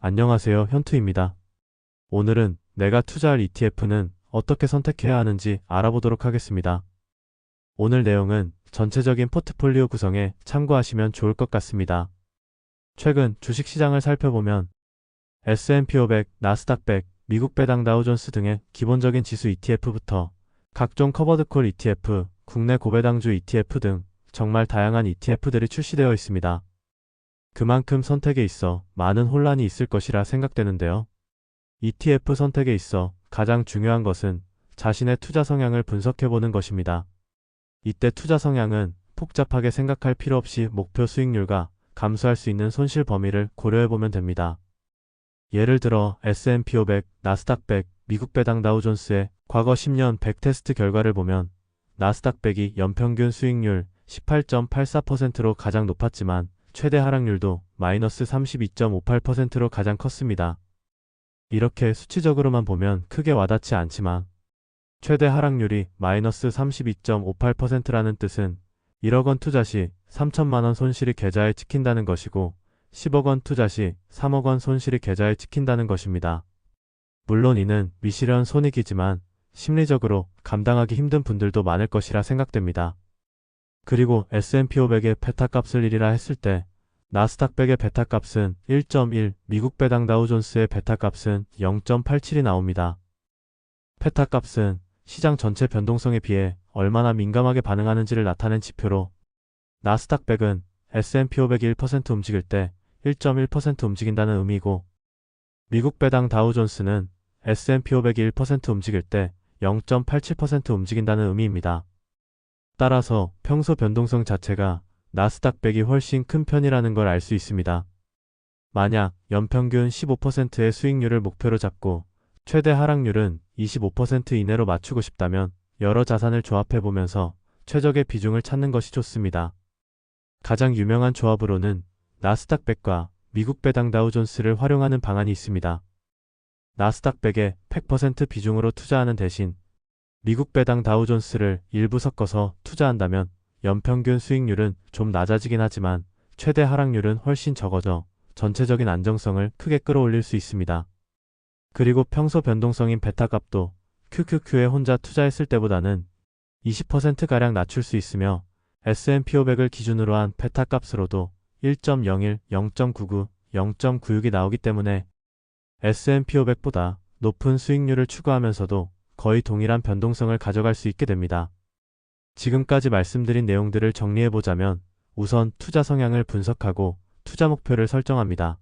안녕하세요, 현투입니다. 오늘은 내가 투자할 ETF는 어떻게 선택해야 하는지 알아보도록 하겠습니다. 오늘 내용은 전체적인 포트폴리오 구성에 참고하시면 좋을 것 같습니다. 최근 주식시장을 살펴보면 S&P 500, 나스닥 100, 미국 배당 다우존스 등의 기본적인 지수 ETF부터 각종 커버드콜 ETF, 국내 고배당주 ETF 등 정말 다양한 ETF들이 출시되어 있습니다. 그만큼 선택에 있어 많은 혼란이 있을 것이라 생각되는데요. ETF 선택에 있어 가장 중요한 것은 자신의 투자 성향을 분석해보는 것입니다. 이때 투자 성향은 복잡하게 생각할 필요 없이 목표 수익률과 감수할 수 있는 손실 범위를 고려해보면 됩니다. 예를 들어 S&P 500, 나스닥 100, 미국 배당 다우존스의 과거 10년 100테스트 결과를 보면 나스닥 100이 연평균 수익률 18.84%로 가장 높았지만 최대 하락률도 마이너스 32.58%로 가장 컸습니다. 이렇게 수치적으로만 보면 크게 와닿지 않지만 최대 하락률이 마이너스 32.58%라는 뜻은 1억 원 투자 시 3천만 원 손실이 계좌에 찍힌다는 것이고 10억 원 투자 시 3억 원 손실이 계좌에 찍힌다는 것입니다. 물론 이는 미실현 손익이지만 심리적으로 감당하기 힘든 분들도 많을 것이라 생각됩니다. 그리고 S&P 500의 베타값을 1이라 했을 때 나스닥 100의 베타값은 1.1, 미국 배당 다우존스의 베타값은 0.87이 나옵니다. 베타값은 시장 전체 변동성에 비해 얼마나 민감하게 반응하는지를 나타낸 지표로 나스닥 100은 S&P 500이 1% 움직일 때 1.1% 움직인다는 의미고 미국 배당 다우존스는 S&P 500이 1% 움직일 때 0.87% 움직인다는 의미입니다. 따라서 평소 변동성 자체가 나스닥 100이 훨씬 큰 편이라는 걸 알 수 있습니다. 만약 연평균 15%의 수익률을 목표로 잡고 최대 하락률은 25% 이내로 맞추고 싶다면 여러 자산을 조합해보면서 최적의 비중을 찾는 것이 좋습니다. 가장 유명한 조합으로는 나스닥 100과 미국 배당 다우존스를 활용하는 방안이 있습니다. 나스닥 100에 100% 비중으로 투자하는 대신 미국 배당 다우존스를 일부 섞어서 투자한다면 연평균 수익률은 좀 낮아지긴 하지만 최대 하락률은 훨씬 적어져 전체적인 안정성을 크게 끌어올릴 수 있습니다. 그리고 평소 변동성인 베타 값도 QQQ에 혼자 투자했을 때보다는 20%가량 낮출 수 있으며 S&P 500을 기준으로 한 베타 값으로도 1.01, 0.99, 0.96이 나오기 때문에 S&P 500보다 높은 수익률을 추구하면서도 거의 동일한 변동성을 가져갈 수 있게 됩니다. 지금까지 말씀드린 내용들을 정리해보자면 우선 투자 성향을 분석하고 투자 목표를 설정합니다.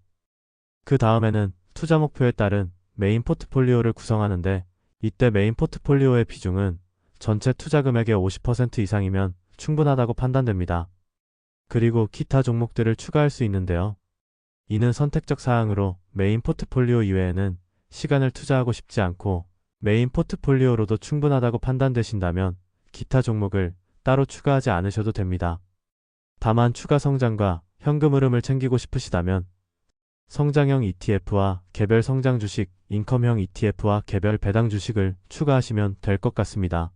그 다음에는 투자 목표에 따른 메인 포트폴리오를 구성하는데 이때 메인 포트폴리오의 비중은 전체 투자 금액의 50% 이상이면 충분하다고 판단됩니다. 그리고 기타 종목들을 추가할 수 있는데요. 이는 선택적 사항으로 메인 포트폴리오 이외에는 시간을 투자하고 싶지 않고 메인 포트폴리오로도 충분하다고 판단되신다면 기타 종목을 따로 추가하지 않으셔도 됩니다. 다만 추가 성장과 현금 흐름을 챙기고 싶으시다면 성장형 ETF와 개별 성장 주식, 인컴형 ETF와 개별 배당 주식을 추가하시면 될 것 같습니다.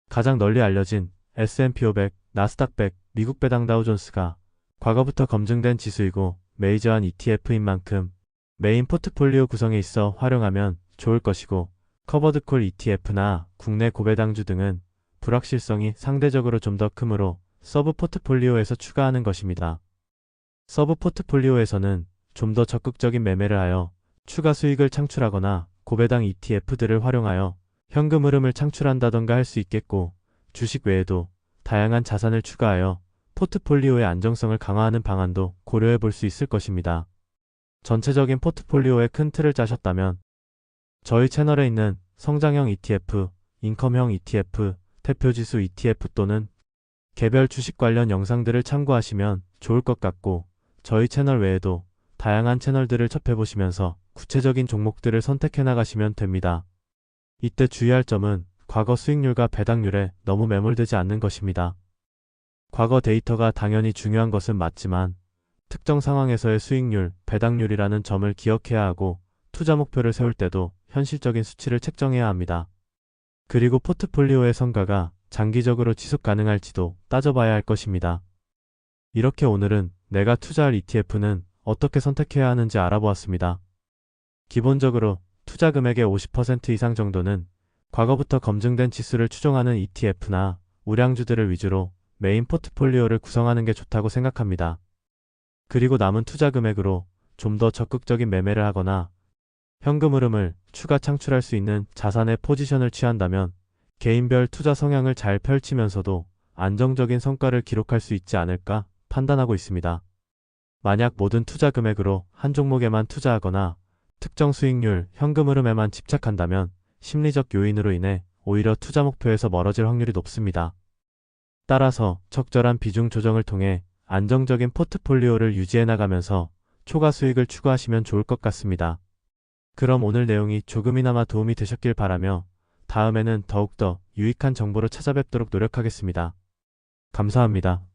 가장 널리 알려진 S&P 500, 나스닥 100, 미국 배당 다우존스가 과거부터 검증된 지수이고 메이저한 ETF인 만큼 메인 포트폴리오 구성에 있어 활용하면 좋을 것이고 커버드콜 ETF나 국내 고배당주 등은 불확실성이 상대적으로 좀 더 크므로 서브 포트폴리오에서 추가하는 것입니다. 서브 포트폴리오에서는 좀 더 적극적인 매매를 하여 추가 수익을 창출하거나 고배당 ETF들을 활용하여 현금 흐름을 창출한다던가 할 수 있겠고 주식 외에도 다양한 자산을 추가하여 포트폴리오의 안정성을 강화하는 방안도 고려해 볼 수 있을 것입니다. 전체적인 포트폴리오의 큰 틀을 짜셨다면 저희 채널에 있는 성장형 ETF, 인컴형 ETF, 대표지수 ETF 또는 개별 주식 관련 영상들을 참고하시면 좋을 것 같고 저희 채널 외에도 다양한 채널들을 접해보시면서 구체적인 종목들을 선택해 나가시면 됩니다. 이때 주의할 점은 과거 수익률과 배당률에 너무 매몰되지 않는 것입니다. 과거 데이터가 당연히 중요한 것은 맞지만 특정 상황에서의 수익률, 배당률이라는 점을 기억해야 하고 투자 목표를 세울 때도 현실적인 수치를 책정해야 합니다. 그리고 포트폴리오의 성과가 장기적으로 지속 가능할지도 따져봐야 할 것입니다. 이렇게 오늘은 내가 투자할 ETF는 어떻게 선택해야 하는지 알아보았습니다. 기본적으로 투자 금액의 50% 이상 정도는 과거부터 검증된 지수를 추종하는 ETF나 우량주들을 위주로 메인 포트폴리오를 구성하는 게 좋다고 생각합니다. 그리고 남은 투자 금액으로 좀 더 적극적인 매매를 하거나 현금 흐름을 추가 창출할 수 있는 자산의 포지션을 취한다면 개인별 투자 성향을 잘 펼치면서도 안정적인 성과를 기록할 수 있지 않을까 판단하고 있습니다. 만약 모든 투자 금액으로 한 종목에만 투자하거나 특정 수익률, 현금 흐름에만 집착한다면 심리적 요인으로 인해 오히려 투자 목표에서 멀어질 확률이 높습니다. 따라서 적절한 비중 조정을 통해 안정적인 포트폴리오를 유지해 나가면서 초과 수익을 추구하시면 좋을 것 같습니다. 그럼 오늘 내용이 조금이나마 도움이 되셨길 바라며 다음에는 더욱더 유익한 정보로 찾아뵙도록 노력하겠습니다. 감사합니다.